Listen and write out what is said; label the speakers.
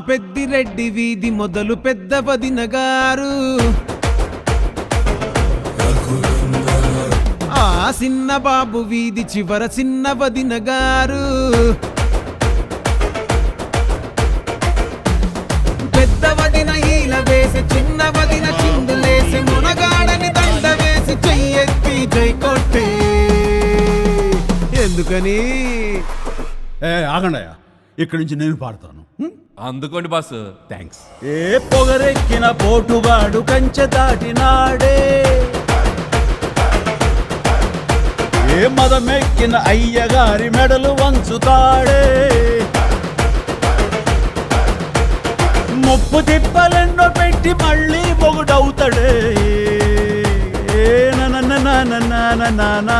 Speaker 1: పెద్దిరెడ్డి వీధి మొదలు పెద్ద వదిన గారు, చిన్న బాబు వీధి చివర చిన్న వదిన గారు, పెద్ద వదిన ఈల వేసి చిన్న వదిన చిందులేసి మునగాడని దండ వేసి చెయ్యెత్తి జై కొట్టే. ఎందుకని
Speaker 2: ఆగండయ్యా, ఇక్కడి నుంచి నేను పాడతాను.
Speaker 3: అందుకోండి బాస్.
Speaker 2: థ్యాంక్స్. పొగరెక్కిన పోటుగాడు కంచె దాటినాడే, మదమెక్కిన అయ్యగారి మెడలు వంచుతాడే, ముప్పు తిప్పలెన్నో పెట్టి మళ్ళీ మొగుడవుతాడే. నా